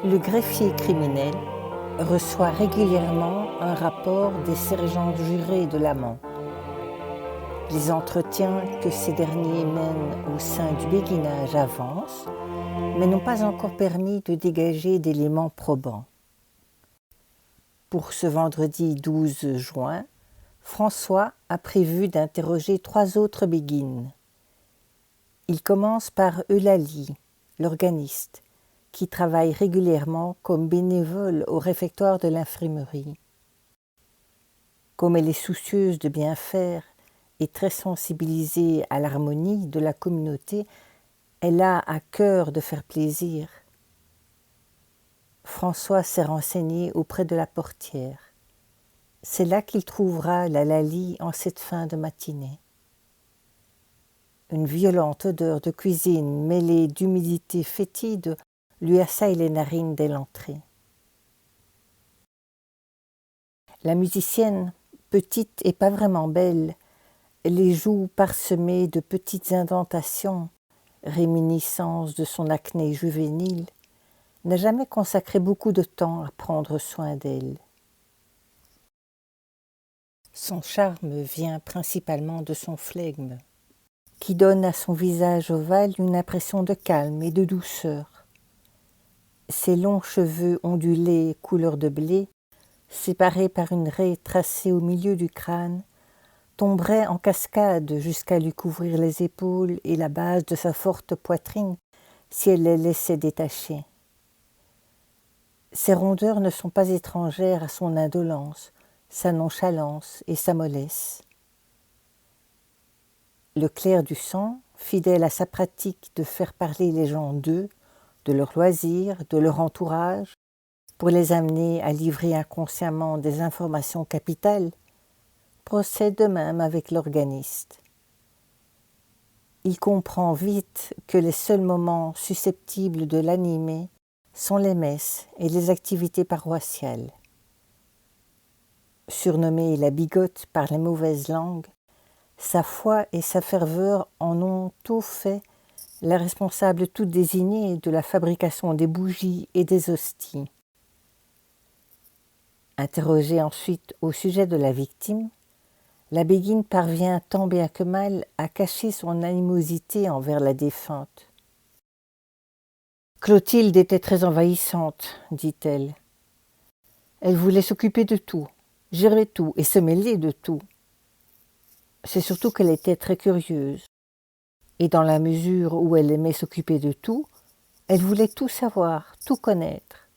Le greffier criminel reçoit régulièrement un rapport des sergents jurés de l'amant. Les entretiens que ces derniers mènent au sein du béguinage avancent, mais n'ont pas encore permis de dégager d'éléments probants. Pour ce vendredi 12 juin, François a prévu d'interroger 3 autres béguines. Il commence par Eulalie, l'organiste, qui travaille régulièrement comme bénévole au réfectoire de l'infirmerie. Comme elle est soucieuse de bien faire et très sensibilisée à l'harmonie de la communauté, elle a à cœur de faire plaisir. François s'est renseigné auprès de la portière. C'est là qu'il trouvera la Lalie en cette fin de matinée. Une violente odeur de cuisine mêlée d'humidité fétide lui assaille les narines dès l'entrée. La musicienne, petite et pas vraiment belle, les joues parsemées de petites indentations, réminiscences de son acné juvénile, n'a jamais consacré beaucoup de temps à prendre soin d'elle. Son charme vient principalement de son flegme, qui donne à son visage ovale une impression de calme et de douceur. Ses longs cheveux ondulés couleur de blé, séparés par une raie tracée au milieu du crâne, tomberaient en cascade jusqu'à lui couvrir les épaules et la base de sa forte poitrine si elle les laissait détacher. Ces rondeurs ne sont pas étrangères à son indolence, sa nonchalance et sa mollesse. Le clerc du sang, fidèle à sa pratique de faire parler les gens d'eux, de leurs loisirs, de leur entourage, pour les amener à livrer inconsciemment des informations capitales, procède de même avec l'organiste. Il comprend vite que les seuls moments susceptibles de l'animer sont les messes et les activités paroissiales. Surnommée la bigote par les mauvaises langues, sa foi et sa ferveur en ont tout fait la responsable toute désignée de la fabrication des bougies et des hosties. Interrogée ensuite au sujet de la victime, la béguine parvient tant bien que mal à cacher son animosité envers la défunte. « Clotilde était très envahissante, dit-elle. Elle voulait s'occuper de tout, gérer tout et se mêler de tout. C'est surtout qu'elle était très curieuse. Et dans la mesure où elle aimait s'occuper de tout, elle voulait tout savoir, tout connaître. »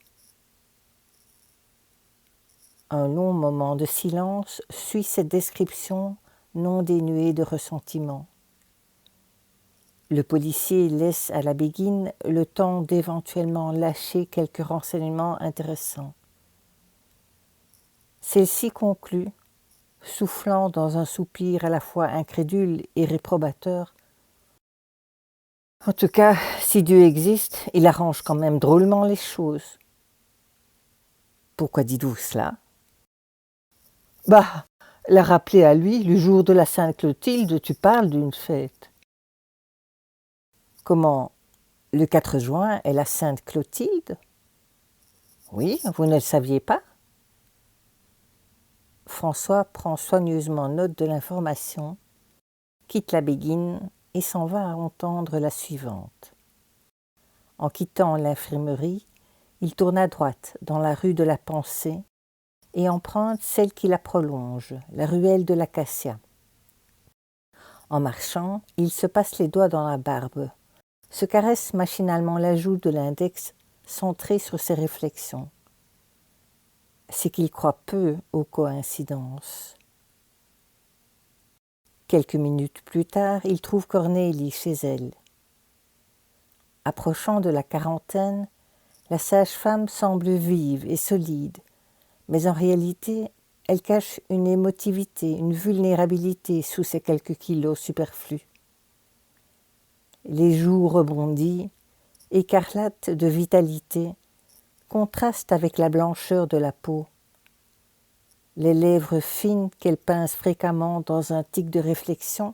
Un long moment de silence suit cette description non dénuée de ressentiment. Le policier laisse à la béguine le temps d'éventuellement lâcher quelques renseignements intéressants. Celle-ci conclut, soufflant dans un soupir à la fois incrédule et réprobateur. « En tout cas, si Dieu existe, il arrange quand même drôlement les choses. »« Pourquoi dites-vous cela ?»« Bah, la rappeler à lui, le jour de la Sainte-Clotilde, tu parles d'une fête. » »« Comment, le 4 juin est la Sainte-Clotilde ?»« Oui, vous ne le saviez pas ?» François prend soigneusement note de l'information, quitte la béguine et s'en va à entendre la suivante. En quittant l'infirmerie, il tourne à droite dans la rue de la Pensée et emprunte celle qui la prolonge, la ruelle de l'Acacia. En marchant, il se passe les doigts dans la barbe, se caresse machinalement la joue de l'index centré sur ses réflexions. C'est qu'il croit peu aux coïncidences. Quelques minutes plus tard, il trouve Cornélie chez elle. Approchant de la quarantaine, la sage-femme semble vive et solide, mais en réalité, elle cache une émotivité, une vulnérabilité sous ces quelques kilos superflus. Les joues rebondies, écarlates de vitalité, contrastent avec la blancheur de la peau. Les lèvres fines qu'elle pince fréquemment dans un tic de réflexion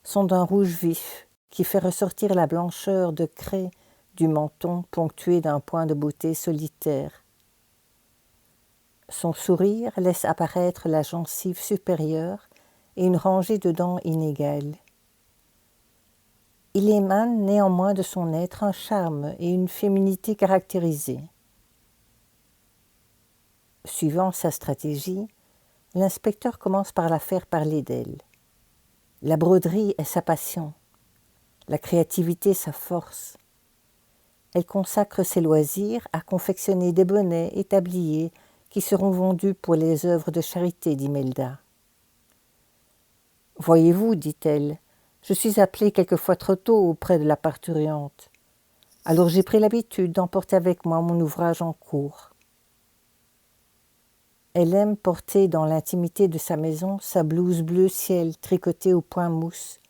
sont d'un rouge vif qui fait ressortir la blancheur de craie du menton ponctué d'un point de beauté solitaire. Son sourire laisse apparaître la gencive supérieure et une rangée de dents inégales. Il émane néanmoins de son être un charme et une féminité caractérisée. Suivant sa stratégie, l'inspecteur commence par la faire parler d'elle. La broderie est sa passion, la créativité sa force. Elle consacre ses loisirs à confectionner des bonnets et tabliers qui seront vendus pour les œuvres de charité d'Imelda. « Voyez-vous, dit-elle, je suis appelée quelquefois trop tôt auprès de la parturiente. Alors j'ai pris l'habitude d'emporter avec moi mon ouvrage en cours. » Elle aime porter dans l'intimité de sa maison sa blouse bleu ciel tricotée au point mousse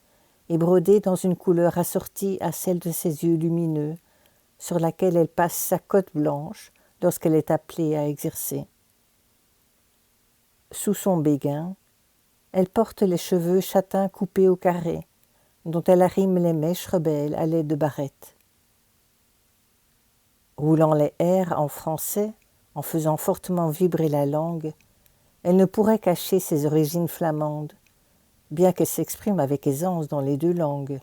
et brodée dans une couleur assortie à celle de ses yeux lumineux, sur laquelle elle passe sa cotte blanche lorsqu'elle est appelée à exercer. Sous son béguin, elle porte les cheveux châtains coupés au carré, dont elle arrime les mèches rebelles à l'aide de barrettes. Roulant les R en français, en faisant fortement vibrer la langue, elle ne pourrait cacher ses origines flamandes, bien qu'elle s'exprime avec aisance dans les deux langues.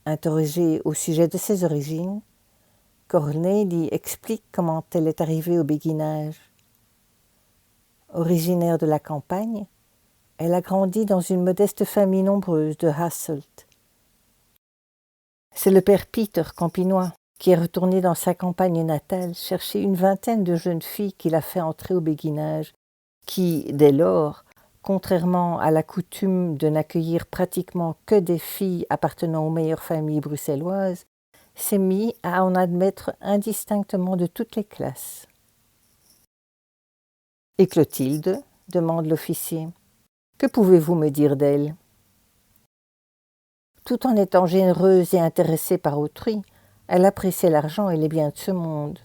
Interrogée au sujet de ses origines, Cornélie explique comment elle est arrivée au béguinage. Originaire de la campagne, elle a grandi dans une modeste famille nombreuse de Hasselt. C'est le père Peter Campinois qui est retourné dans sa campagne natale chercher une vingtaine de jeunes filles qu'il a fait entrer au béguinage, qui, dès lors, contrairement à la coutume de n'accueillir pratiquement que des filles appartenant aux meilleures familles bruxelloises, s'est mis à en admettre indistinctement de toutes les classes. « Et Clotilde ?» demande l'officier. « Que pouvez-vous me dire d'elle ?» Tout en étant généreuse et intéressée par autrui, elle appréciait l'argent et les biens de ce monde.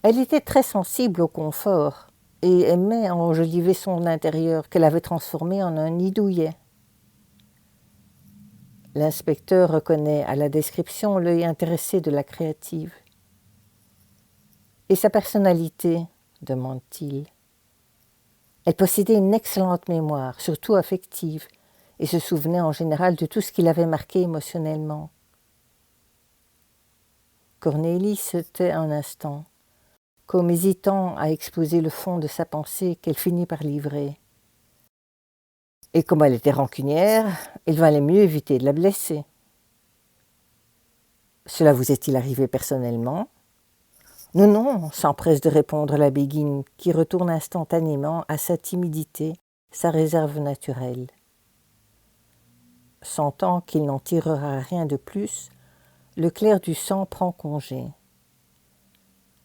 Elle était très sensible au confort et aimait enjoliver son intérieur qu'elle avait transformé en un nid douillet. L'inspecteur reconnaît à la description l'œil intéressé de la créative. « Et sa personnalité ?» demande-t-il. Elle possédait une excellente mémoire, surtout affective, et se souvenait en général de tout ce qui l'avait marqué émotionnellement. Cornélie se tait un instant, comme hésitant à exposer le fond de sa pensée qu'elle finit par livrer. Et comme elle était rancunière, il valait mieux éviter de la blesser. « Cela vous est-il arrivé personnellement ?»« Non, non, » s'empresse de répondre la béguine, qui retourne instantanément à sa timidité, sa réserve naturelle. Sentant qu'il n'en tirera rien de plus, le clerc du sang prend congé.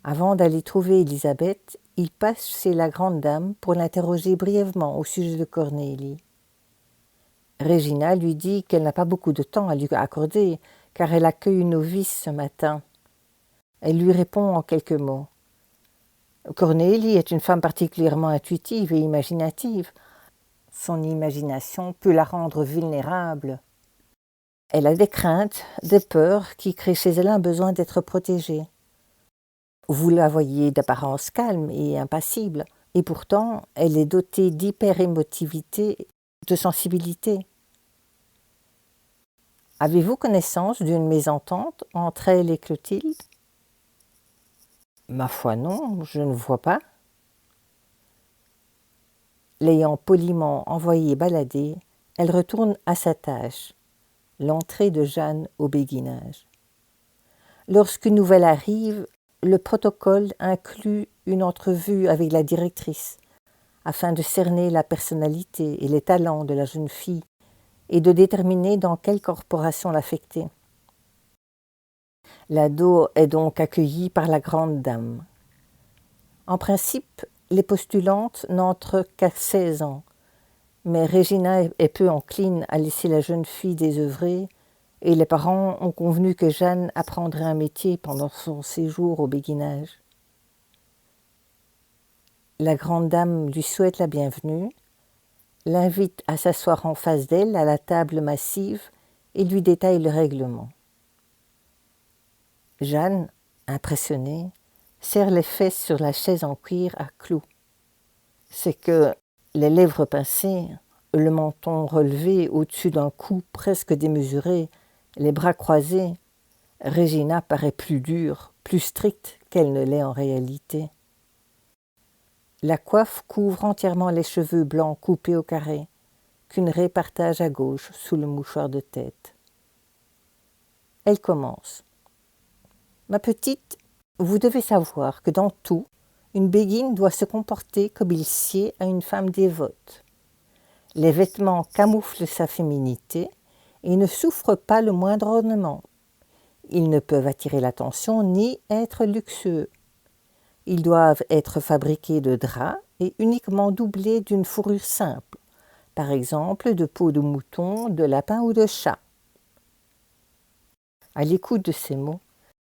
Avant d'aller trouver Élisabeth, il passe chez la grande dame pour l'interroger brièvement au sujet de Cornélie. Régina lui dit qu'elle n'a pas beaucoup de temps à lui accorder, car elle accueille une novice ce matin. Elle lui répond en quelques mots. Cornélie est une femme particulièrement intuitive et imaginative. Son imagination peut la rendre vulnérable. Elle a des craintes, des peurs qui créent chez elle un besoin d'être protégée. Vous la voyez d'apparence calme et impassible, et pourtant elle est dotée d'hyper-émotivité, de sensibilité. Avez-vous connaissance d'une mésentente entre elle et Clotilde ? Ma foi non, je ne vois pas. L'ayant poliment envoyée balader, elle retourne à sa tâche, l'entrée de Jeanne au béguinage. Lorsqu'une nouvelle arrive, le protocole inclut une entrevue avec la directrice, afin de cerner la personnalité et les talents de la jeune fille et de déterminer dans quelle corporation l'affecter. L'ado est donc accueilli par la grande dame. En principe, les postulantes n'entrent qu'à 16 ans, mais Régina est peu encline à laisser la jeune fille désœuvrer et les parents ont convenu que Jeanne apprendrait un métier pendant son séjour au béguinage. La grande dame lui souhaite la bienvenue, l'invite à s'asseoir en face d'elle à la table massive et lui détaille le règlement. Jeanne, impressionnée, serre les fesses sur la chaise en cuir à clous. C'est que, les lèvres pincées, le menton relevé au-dessus d'un cou presque démesuré, les bras croisés, Régina paraît plus dure, plus stricte qu'elle ne l'est en réalité. La coiffe couvre entièrement les cheveux blancs coupés au carré, qu'une raie partage à gauche sous le mouchoir de tête. Elle commence. « Ma petite, vous devez savoir que dans tout, une béguine doit se comporter comme il sied à une femme dévote. Les vêtements camouflent sa féminité et ne souffrent pas le moindre ornement. Ils ne peuvent attirer l'attention ni être luxueux. Ils doivent être fabriqués de drap et uniquement doublés d'une fourrure simple, par exemple de peau de mouton, de lapin ou de chat. » À l'écoute de ces mots,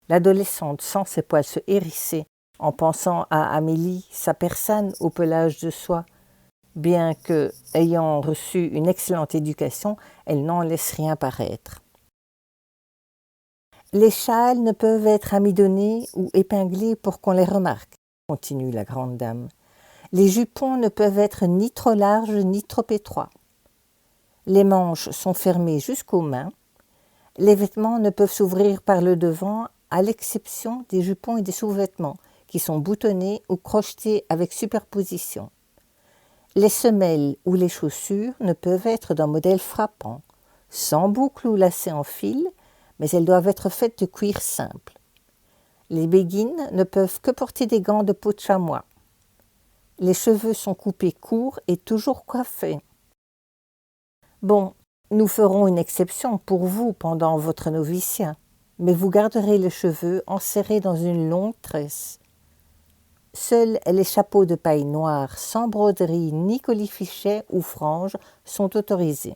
l'adolescente sent ses poils se hérisser en pensant à Amélie, sa persane au pelage de soie, bien que, ayant reçu une excellente éducation, elle n'en laisse rien paraître. « Les châles ne peuvent être amidonnés ou épinglés pour qu'on les remarque, » continue la grande dame. « Les jupons ne peuvent être ni trop larges ni trop étroits. Les manches sont fermées jusqu'aux mains. Les vêtements ne peuvent s'ouvrir par le devant, à l'exception des jupons et des sous-vêtements, qui sont boutonnés ou crochetés avec superposition. Les semelles ou les chaussures ne peuvent être d'un modèle frappant, sans boucles ou lacets en fil, mais elles doivent être faites de cuir simple. Les béguines ne peuvent que porter des gants de peau de chamois. Les cheveux sont coupés courts et toujours coiffés. Bon, nous ferons une exception pour vous pendant votre noviciat, mais vous garderez les cheveux enserrés dans une longue tresse. Seuls les chapeaux de paille noire sans broderie ni colifichet ou franges sont autorisés. »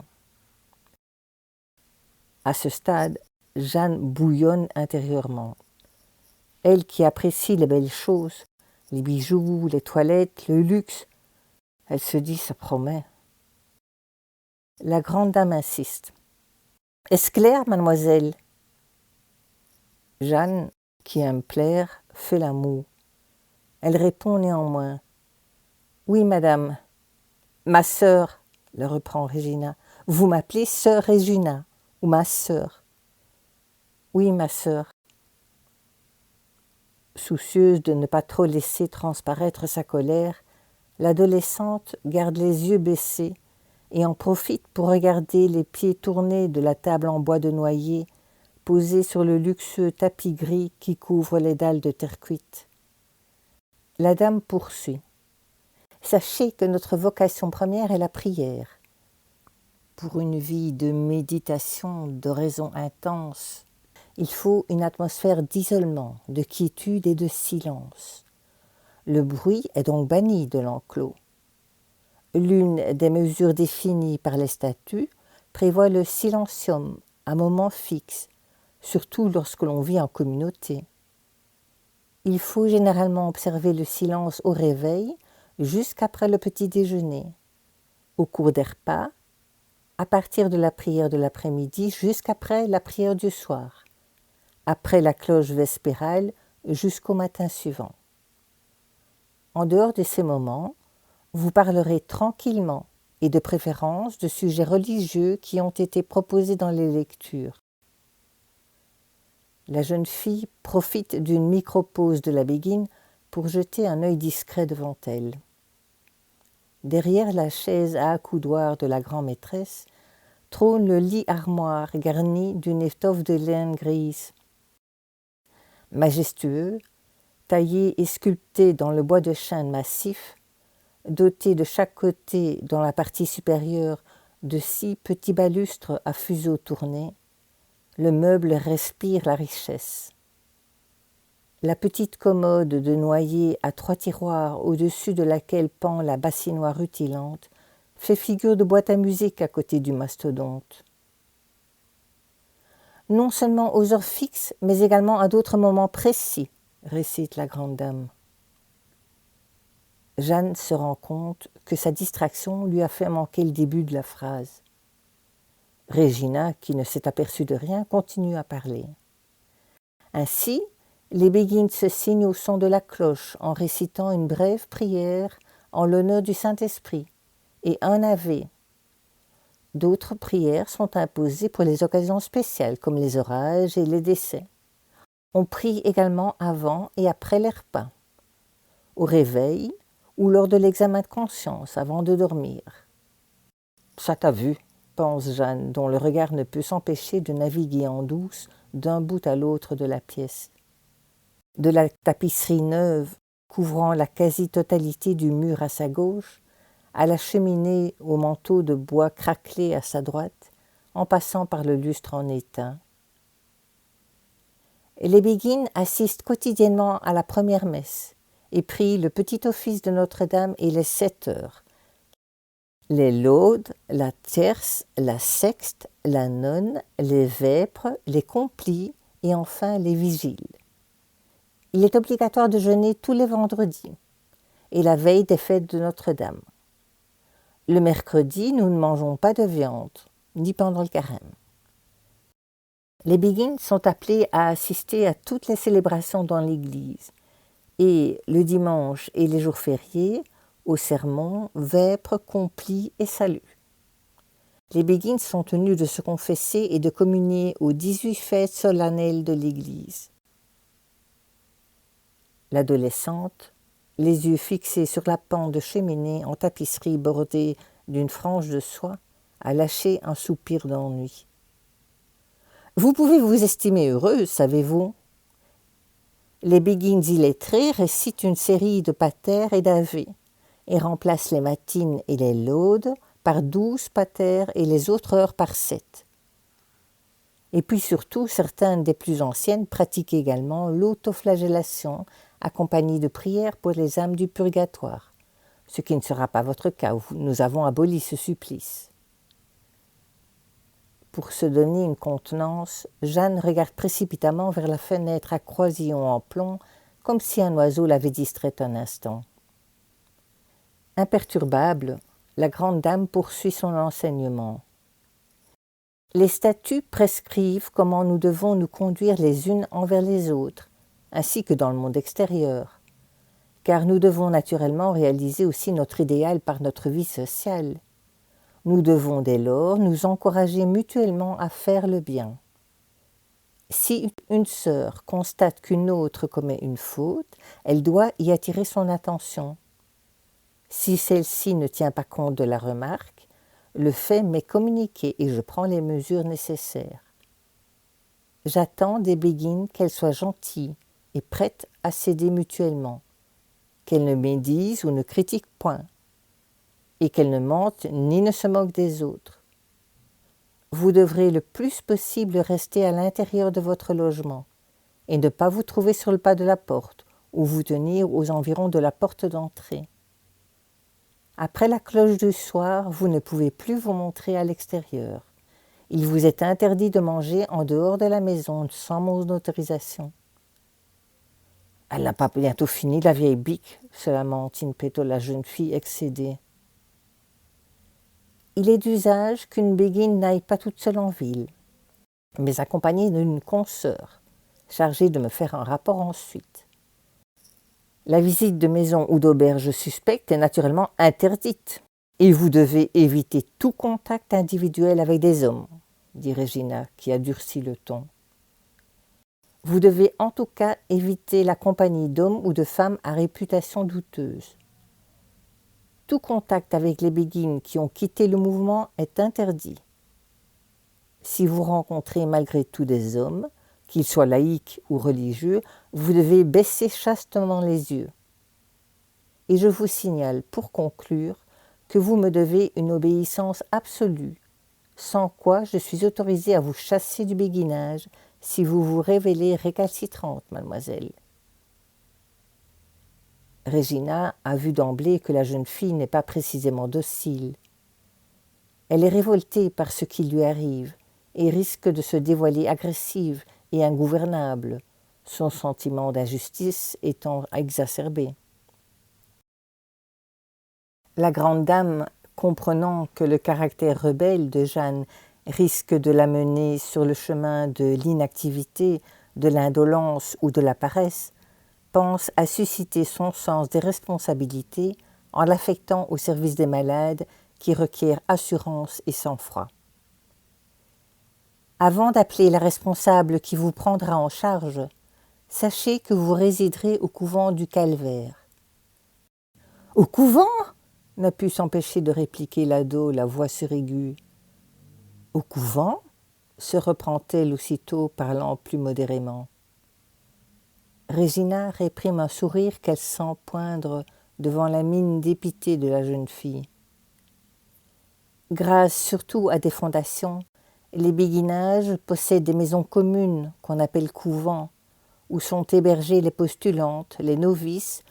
À ce stade, Jeanne bouillonne intérieurement. Elle qui apprécie les belles choses, les bijoux, les toilettes, le luxe, elle se dit « ça promet ». La grande dame insiste. « Est-ce clair, mademoiselle ?» Jeanne, qui aime plaire, fait la moue. Elle répond néanmoins. « Oui, madame. »« Ma sœur, » le reprend Régina. « Vous m'appelez sœur Régina, ou ma sœur. »« Oui, ma sœur. » Soucieuse de ne pas trop laisser transparaître sa colère, l'adolescente garde les yeux baissés et en profite pour regarder les pieds tournés de la table en bois de noyer posée sur le luxueux tapis gris qui couvre les dalles de terre cuite. La dame poursuit. « Sachez que notre vocation première est la prière. Pour une vie de méditation, d'oraison intense, il faut une atmosphère d'isolement, de quiétude et de silence. Le bruit est donc banni de l'enclos. L'une des mesures définies par les statuts prévoit le silencium à moment fixe, surtout lorsque l'on vit en communauté. Il faut généralement observer le silence au réveil jusqu'après le petit déjeuner, au cours des repas, à partir de la prière de l'après-midi jusqu'après la prière du soir, après la cloche vespérale jusqu'au matin suivant. En dehors de ces moments, vous parlerez tranquillement et de préférence de sujets religieux qui ont été proposés dans les lectures. La jeune fille profite d'une micro-pause de la béguine pour jeter un œil discret devant elle. Derrière la chaise à accoudoir de la grand-maîtresse trône le lit-armoire garni d'une étoffe de laine grise. Majestueux, taillé et sculpté dans le bois de chêne massif, doté de chaque côté dans la partie supérieure de 6 petits balustres à fuseaux tournés, le meuble respire la richesse. La petite commode de noyer à 3 tiroirs au-dessus de laquelle pend la bassinoire rutilante fait figure de boîte à musique à côté du mastodonte. Non seulement aux heures fixes, mais également à d'autres moments précis, récite la grande dame. Jeanne se rend compte que sa distraction lui a fait manquer le début de la phrase. Régina, qui ne s'est aperçue de rien, continue à parler. Ainsi, les béguines se signent au son de la cloche en récitant une brève prière en l'honneur du Saint-Esprit et un Ave. D'autres prières sont imposées pour les occasions spéciales comme les orages et les décès. On prie également avant et après les repas, au réveil ou lors de l'examen de conscience avant de dormir. Ça t'a vu, pense Jeanne, dont le regard ne peut s'empêcher de naviguer en douce d'un bout à l'autre de la pièce. De la tapisserie neuve couvrant la quasi-totalité du mur à sa gauche, à la cheminée au manteau de bois craquelé à sa droite, en passant par le lustre en étain. Les béguines assistent quotidiennement à la première messe et prient le petit office de Notre-Dame et les 7 heures. Les laudes, la tierce, la sexte, la nonne, les vêpres, les complis et enfin les vigiles. Il est obligatoire de jeûner tous les vendredis et la veille des fêtes de Notre-Dame. Le mercredi, nous ne mangeons pas de viande, ni pendant le carême. Les béguines sont appelées à assister à toutes les célébrations dans l'église et le dimanche et les jours fériés, au sermon, vêpres, complis et salut. Les béguines sont tenues de se confesser et de communier aux 18 fêtes solennelles de l'Église. L'adolescente, les yeux fixés sur la pente de cheminée en tapisserie bordée d'une frange de soie, a lâché un soupir d'ennui. Vous pouvez vous estimer heureuse, savez-vous ? Les béguines illettrées récitent une série de patères et d'avés et remplacent les matines et les laudes par 12 patères et les autres heures par 7. Et puis surtout, certaines des plus anciennes pratiquent également l'autoflagellation accompagnée de prières pour les âmes du purgatoire, ce qui ne sera pas votre cas, où nous avons aboli ce supplice. Pour se donner une contenance, Jeanne regarde précipitamment vers la fenêtre à croisillon en plomb, comme si un oiseau l'avait distraite un instant. Imperturbable, la grande dame poursuit son enseignement. Les statuts prescrivent comment nous devons nous conduire les unes envers les autres, ainsi que dans le monde extérieur, car nous devons naturellement réaliser aussi notre idéal par notre vie sociale. Nous devons dès lors nous encourager mutuellement à faire le bien. Si une sœur constate qu'une autre commet une faute, elle doit y attirer son attention. Si celle-ci ne tient pas compte de la remarque, le fait m'est communiqué et je prends les mesures nécessaires. J'attends des béguines qu'elles soient gentilles et prêtes à s'aider mutuellement, qu'elles ne médisent ou ne critiquent point, et qu'elles ne mentent ni ne se moquent des autres. Vous devrez le plus possible rester à l'intérieur de votre logement et ne pas vous trouver sur le pas de la porte ou vous tenir aux environs de la porte d'entrée. Après la cloche du soir, vous ne pouvez plus vous montrer à l'extérieur. Il vous est interdit de manger en dehors de la maison sans mon autorisation. Elle n'a pas bientôt fini, la vieille bique, se lamente in petto la jeune fille excédée. Il est d'usage qu'une béguine n'aille pas toute seule en ville, mais accompagnée d'une consoeur, chargée de me faire un rapport ensuite. La visite de maison ou d'auberge suspecte est naturellement interdite, et vous devez éviter tout contact individuel avec des hommes, dit Regina, qui a durci le ton. Vous devez en tout cas éviter la compagnie d'hommes ou de femmes à réputation douteuse. Tout contact avec les béguines qui ont quitté le mouvement est interdit. Si vous rencontrez malgré tout des hommes, qu'ils soient laïcs ou religieux, vous devez baisser chastement les yeux. Et je vous signale, pour conclure, que vous me devez une obéissance absolue, sans quoi je suis autorisée à vous chasser du béguinage si vous vous révélez récalcitrante, mademoiselle. Regina a vu d'emblée que la jeune fille n'est pas précisément docile. Elle est révoltée par ce qui lui arrive et risque de se dévoiler agressive et ingouvernable, son sentiment d'injustice étant exacerbé. La grande dame, comprenant que le caractère rebelle de Jeanne risque de la mener sur le chemin de l'inactivité de l'indolence ou de la paresse, pense à susciter son sens des responsabilités en l'affectant au service des malades qui requièrent assurance et sang-froid. Avant d'appeler la responsable qui vous prendra en charge, sachez que vous résiderez au couvent du Calvaire. « Au couvent ?» n'a pu s'empêcher de répliquer l'ado, la voix suraiguë. « Au couvent ?» se reprend-elle aussitôt, parlant plus modérément. Régina réprime un sourire qu'elle sent poindre devant la mine dépitée de la jeune fille. Grâce surtout à des fondations, les béguinages possèdent des maisons communes qu'on appelle couvents, où sont hébergées les postulantes, les novices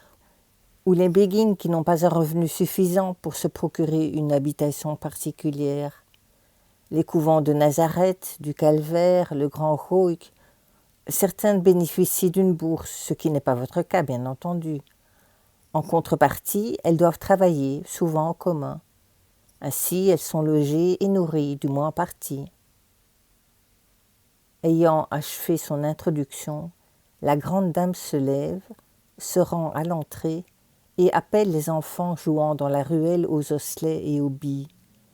ou les béguines qui n'ont pas un revenu suffisant pour se procurer une habitation particulière. Les couvents de Nazareth, du Calvaire, le Grand Roïc, certaines bénéficient d'une bourse, ce qui n'est pas votre cas, bien entendu. En contrepartie, elles doivent travailler, souvent en commun. Ainsi, elles sont logées et nourries, du moins en partie. Ayant achevé son introduction, la grande dame se lève, se rend à l'entrée et appelle les enfants jouant dans la ruelle aux osselets et aux billes,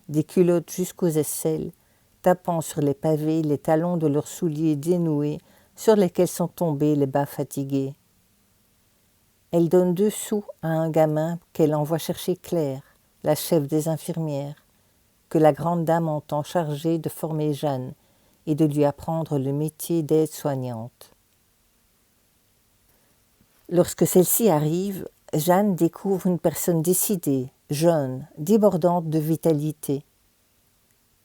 des culottes jusqu'aux aisselles, tapant sur les pavés les talons de leurs souliers dénoués sur lesquels sont tombés les bas fatigués. Elle donne 2 sous à un gamin qu'elle envoie chercher Claire, la chef des infirmières, que la grande dame entend charger de former Jeanne et de lui apprendre le métier d'aide-soignante. Lorsque celle-ci arrive, Jeanne découvre une personne décidée, jeune, débordante de vitalité.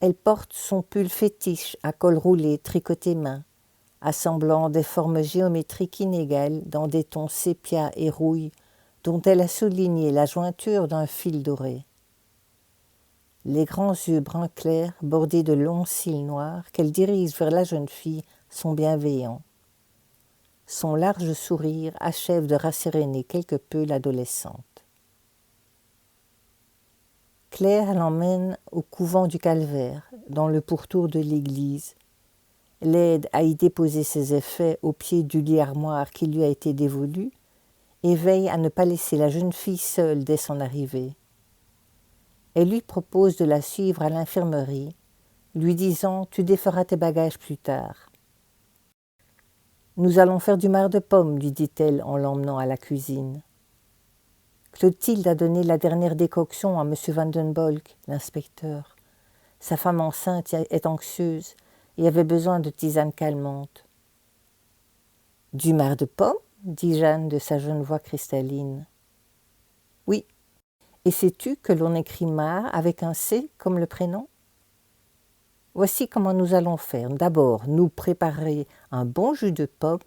Elle porte son pull fétiche à col roulé tricoté main, assemblant des formes géométriques inégales dans des tons sépia et rouille dont elle a souligné la jointure d'un fil doré. Les grands yeux brun clair bordés de longs cils noirs qu'elle dirige vers la jeune fille sont bienveillants. Son large sourire achève de rasséréner quelque peu l'adolescente. Claire l'emmène au couvent du Calvaire, dans le pourtour de l'église, l'aide à y déposer ses effets au pied du lit armoire qui lui a été dévolu et veille à ne pas laisser la jeune fille seule dès son arrivée. Elle lui propose de la suivre à l'infirmerie, lui disant « Tu déferas tes bagages plus tard ». « Nous allons faire du marc de pomme », lui dit-elle en l'emmenant à la cuisine. Clotilde a donné la dernière décoction à M. Vandenbolk, l'inspecteur. Sa femme enceinte est anxieuse et avait besoin de tisane calmante. « Du marc de pomme ?» dit Jeanne de sa jeune voix cristalline. « Oui. Et sais-tu que l'on écrit marc avec un C comme le prénom ? Voici comment nous allons faire. D'abord, nous préparer un bon jus de pomme.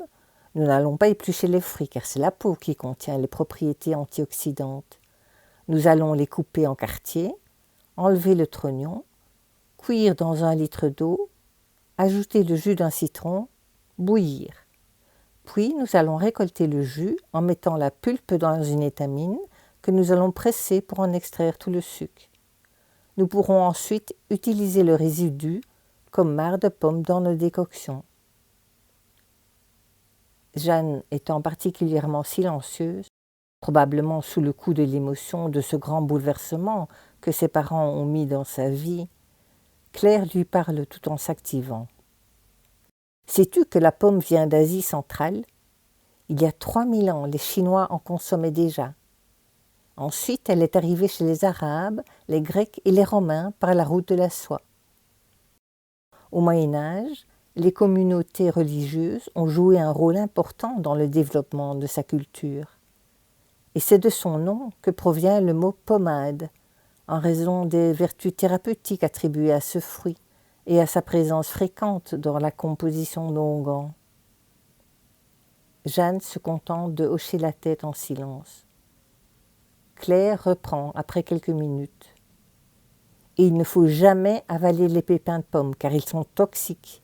Nous n'allons pas éplucher les fruits car c'est la peau qui contient les propriétés antioxydantes. Nous allons les couper en quartiers, enlever le trognon, cuire dans 1 litre d'eau, ajouter le jus d'un citron, bouillir. Puis nous allons récolter le jus en mettant la pulpe dans une étamine que nous allons presser pour en extraire tout le sucre. Nous pourrons ensuite utiliser le résidu comme marc de pomme dans nos décoctions. Jeanne étant particulièrement silencieuse, probablement sous le coup de l'émotion de ce grand bouleversement que ses parents ont mis dans sa vie, Claire lui parle tout en s'activant. « Sais-tu que la pomme vient d'Asie centrale ? Il y a 3000 ans, les Chinois en consommaient déjà. Ensuite, elle est arrivée chez les Arabes, les Grecs et les Romains par la route de la soie. Au Moyen-Âge, les communautés religieuses ont joué un rôle important dans le développement de sa culture. Et c'est de son nom que provient le mot pommade, en raison des vertus thérapeutiques attribuées à ce fruit et à sa présence fréquente dans la composition d'onguents. » Jeanne se contente de hocher la tête en silence. Claire reprend après quelques minutes. « Et il ne faut jamais avaler les pépins de pomme car ils sont toxiques.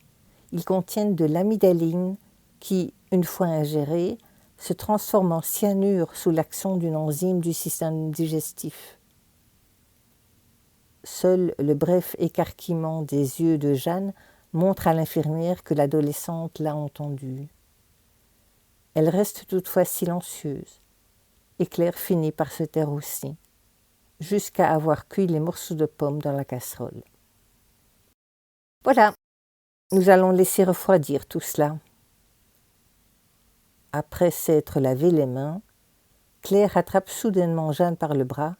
Ils contiennent de l'amygdaline qui, une fois ingérée, se transforme en cyanure sous l'action d'une enzyme du système digestif. » Seul le bref écarquillement des yeux de Jeanne montre à l'infirmière que l'adolescente l'a entendue. Elle reste toutefois silencieuse, et Claire finit par se taire aussi, jusqu'à avoir cuit les morceaux de pommes dans la casserole. Voilà, nous allons laisser refroidir tout cela. Après s'être lavé les mains, Claire attrape soudainement Jeanne par le bras,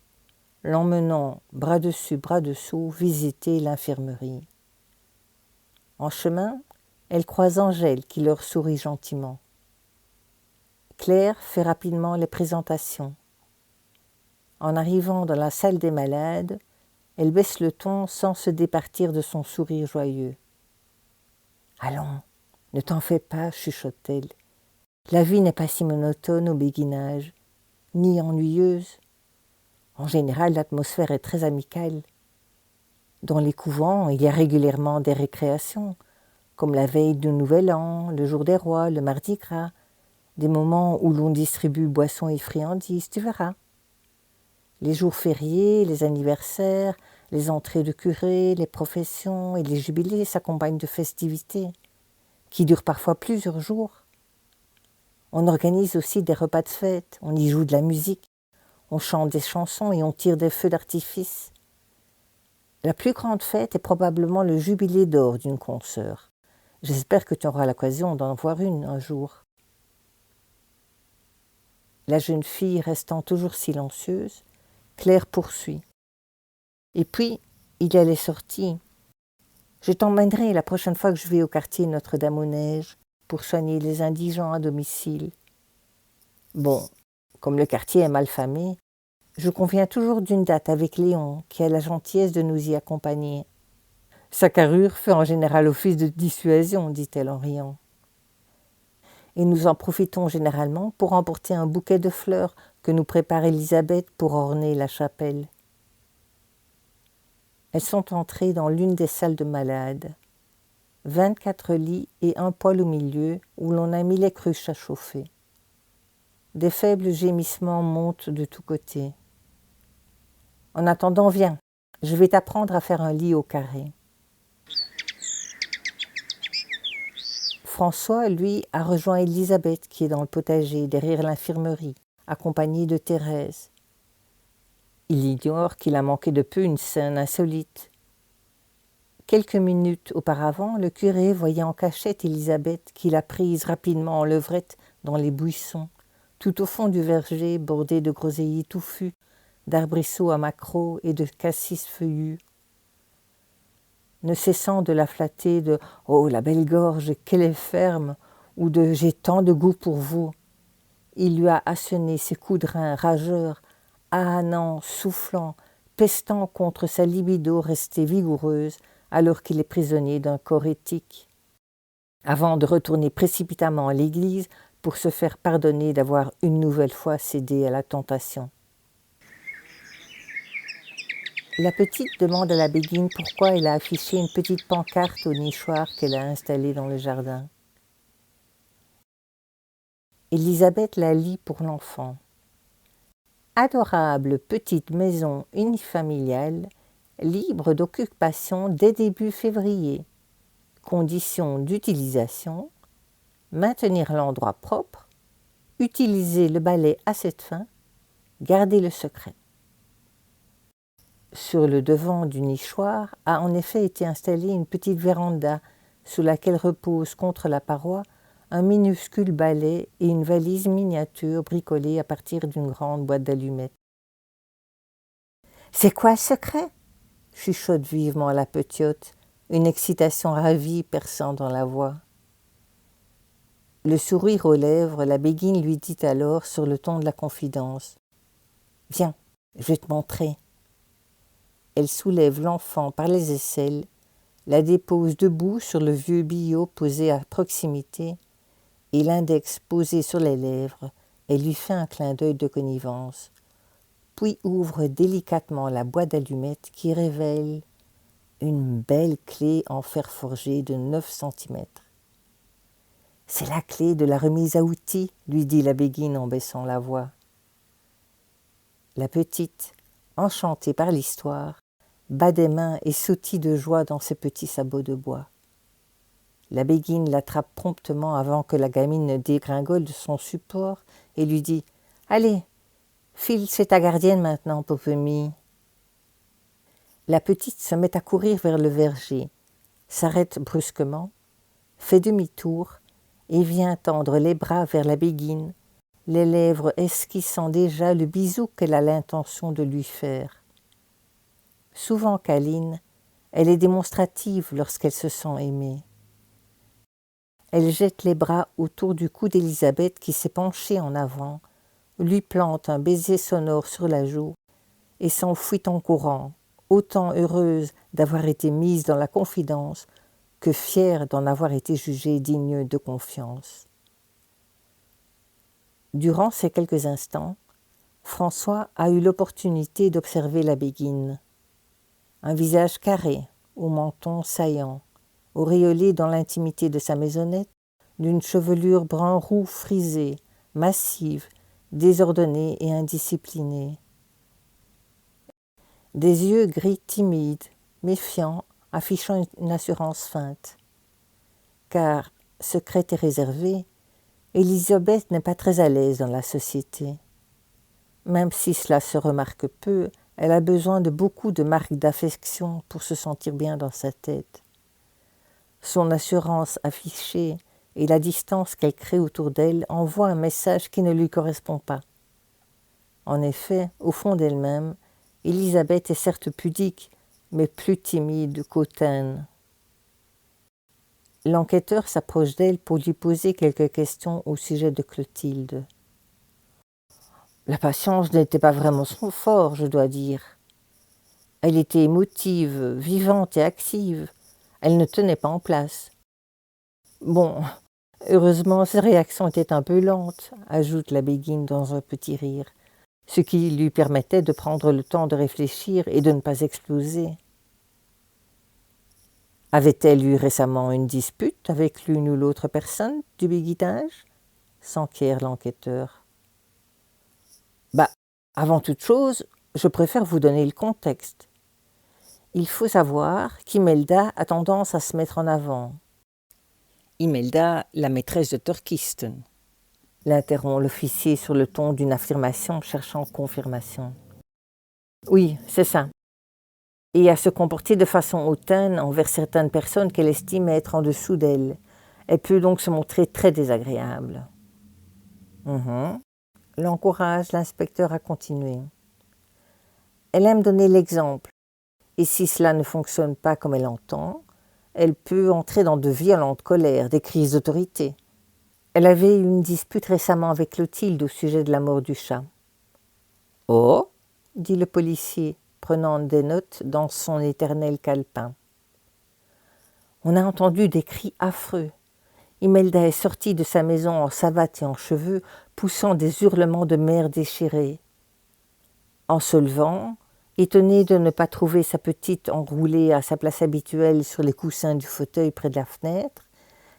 l'emmenant bras dessus, bras dessous visiter l'infirmerie. En chemin, elle croise Angèle qui leur sourit gentiment. Claire fait rapidement les présentations. En arrivant dans la salle des malades, elle baisse le ton sans se départir de son sourire joyeux. « Allons, ne t'en fais pas, chuchote-t-elle. La vie n'est pas si monotone au béguinage, ni ennuyeuse. En général, l'atmosphère est très amicale. Dans les couvents, il y a régulièrement des récréations, comme la veille du Nouvel An, le jour des rois, le Mardi Gras, des moments où l'on distribue boissons et friandises, tu verras. Les jours fériés, les anniversaires, les entrées de curés, les professions et les jubilés s'accompagnent de festivités qui durent parfois plusieurs jours. On organise aussi des repas de fête, on y joue de la musique, on chante des chansons et on tire des feux d'artifice. La plus grande fête est probablement le jubilé d'or d'une consoeur. J'espère que tu auras l'occasion d'en voir une un jour. La jeune fille restant toujours silencieuse, Claire poursuit. Et puis, il y a les sorties. Je t'emmènerai la prochaine fois que je vais au quartier Notre-Dame-aux-Neiges pour soigner les indigents à domicile. Bon, comme le quartier est mal famé, je conviens toujours d'une date avec Léon, qui a la gentillesse de nous y accompagner. Sa carrure fait en général office de dissuasion, dit-elle en riant. Et nous en profitons généralement pour emporter un bouquet de fleurs que nous prépare Elisabeth pour orner la chapelle. Elles sont entrées dans l'une des salles de malades. 24 lits et un poêle au milieu où l'on a mis les cruches à chauffer. Des faibles gémissements montent de tous côtés. En attendant, viens, je vais t'apprendre à faire un lit au carré. François, lui, a rejoint Elisabeth qui est dans le potager derrière l'infirmerie, accompagnée de Thérèse. Il ignore qu'il a manqué de peu une scène insolite. Quelques minutes auparavant, le curé voyait en cachette Elisabeth qu'il a prise rapidement en levrette dans les buissons, tout au fond du verger bordé de groseilliers touffus, d'arbrisseaux à maquereaux et de cassis feuillus. Ne cessant de la flatter de « Oh, la belle gorge, qu'elle est ferme !» ou de « J'ai tant de goût pour vous !» il lui a assené ses coups de rein rageurs, ahanant, soufflant, pestant contre sa libido restée vigoureuse alors qu'il est prisonnier d'un corps éthique, avant de retourner précipitamment à l'église pour se faire pardonner d'avoir une nouvelle fois cédé à la tentation. La petite demande à la béguine pourquoi elle a affiché une petite pancarte au nichoir qu'elle a installée dans le jardin. Elisabeth la lit pour l'enfant. Adorable petite maison unifamiliale, libre d'occupation dès début février. Conditions d'utilisation, maintenir l'endroit propre, utiliser le balai à cette fin, garder le secret. Sur le devant du nichoir a en effet été installée une petite véranda sous laquelle repose contre la paroi un minuscule balai et une valise miniature bricolée à partir d'une grande boîte d'allumettes. « C'est quoi le secret ?» chuchote vivement la petite, une excitation ravie perçant dans la voix. Le sourire aux lèvres, la béguine lui dit alors sur le ton de la confidence. « Viens, je vais te montrer. » Elle soulève l'enfant par les aisselles, la dépose debout sur le vieux billot posé à proximité et l'index posé sur les lèvres, elle lui fait un clin d'œil de connivence, puis ouvre délicatement la boîte d'allumettes qui révèle une belle clé en fer forgé de 9 centimètres. « C'est la clé de la remise à outils, lui dit la béguine en baissant la voix. La petite, enchantée par l'histoire, bat des mains et sautille de joie dans ses petits sabots de bois. La Béguine l'attrape promptement avant que la gamine ne dégringole de son support et lui dit « Allez, file, c'est ta gardienne maintenant, Popemi. » La petite se met à courir vers le verger, s'arrête brusquement, fait demi-tour et vient tendre les bras vers la Béguine, les lèvres esquissant déjà le bisou qu'elle a l'intention de lui faire. Souvent câline, elle est démonstrative lorsqu'elle se sent aimée. Elle jette les bras autour du cou d'Élisabeth qui s'est penchée en avant, lui plante un baiser sonore sur la joue et s'enfuit en courant, autant heureuse d'avoir été mise dans la confidence que fière d'en avoir été jugée digne de confiance. Durant ces quelques instants, François a eu l'opportunité d'observer la Béguine. Un visage carré, au menton saillant, auréolé dans l'intimité de sa maisonnette, d'une chevelure brun-roux frisée, massive, désordonnée et indisciplinée. Des yeux gris timides, méfiants, affichant une assurance feinte. Car, secrète et réservée, Élisabeth n'est pas très à l'aise dans la société. Même si cela se remarque peu, elle a besoin de beaucoup de marques d'affection pour se sentir bien dans sa tête. Son assurance affichée et la distance qu'elle crée autour d'elle envoient un message qui ne lui correspond pas. En effet, au fond d'elle-même, Élisabeth est certes pudique, mais plus timide qu'hautaine. L'enquêteur s'approche d'elle pour lui poser quelques questions au sujet de Clotilde. La patience n'était pas vraiment son fort, je dois dire. Elle était émotive, vivante et active. Elle ne tenait pas en place. Bon, heureusement, ses réactions étaient un peu lentes, ajoute la Béguine dans un petit rire, ce qui lui permettait de prendre le temps de réfléchir et de ne pas exploser. Avait-elle eu récemment une dispute avec l'une ou l'autre personne du béguinage ? S'enquiert l'enquêteur. Avant toute chose, je préfère vous donner le contexte. Il faut savoir qu'Imelda a tendance à se mettre en avant. Imelda, la maîtresse de Torquisten, l'interrompt l'officier sur le ton d'une affirmation cherchant confirmation. Oui, c'est ça. Et à se comporter de façon hautaine envers certaines personnes qu'elle estime être en dessous d'elle. Elle peut donc se montrer très désagréable. L'encourage l'inspecteur à continuer. Elle aime donner l'exemple, et si cela ne fonctionne pas comme elle entend, elle peut entrer dans de violentes colères, des crises d'autorité. Elle avait eu une dispute récemment avec Clotilde au sujet de la mort du chat. « Oh !» dit le policier, prenant des notes dans son éternel calepin. On a entendu des cris affreux. Imelda est sortie de sa maison en savates et en cheveux, poussant des hurlements de mère déchirée. En se levant, étonnée de ne pas trouver sa petite enroulée à sa place habituelle sur les coussins du fauteuil près de la fenêtre,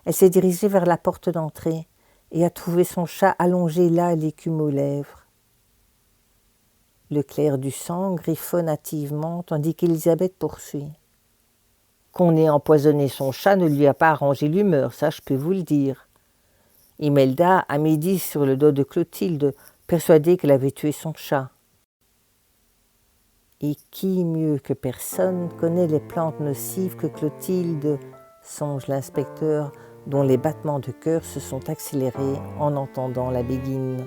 elle s'est dirigée vers la porte d'entrée et a trouvé son chat allongé là, l'écume aux lèvres. Le clair du sang griffonne hâtivement tandis qu'Élisabeth poursuit. Qu'on ait empoisonné son chat ne lui a pas arrangé l'humeur, ça je peux vous le dire. Imelda a mis 10 sur le dos de Clotilde, persuadée qu'elle avait tué son chat. Et qui mieux que personne connaît les plantes nocives que Clotilde, songe l'inspecteur, dont les battements de cœur se sont accélérés en entendant la Béguine.